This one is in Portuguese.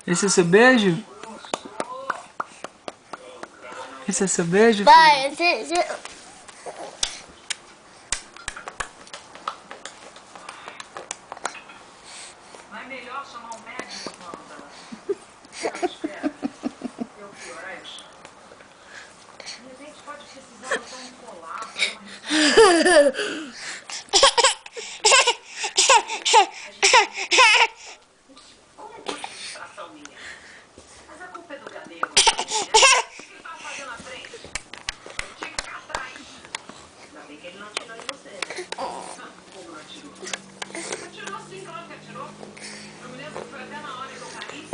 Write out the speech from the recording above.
Esse é seu beijo? Esse é seu beijo? Vai, Mas é melhor chamar um médico, Wanda. Não, espera. Eu piores. De repente pode precisar botar um colar. Como foi distração minha? Mas a culpa é do galego. O que ele tava fazendo na frente? Eu tinha que ficar atrás. Ainda bem que ele não atirou em você, né? Como não atirou? Atirou sim, claro que atirou. Eu me lembro que foi até na hora que eu caí.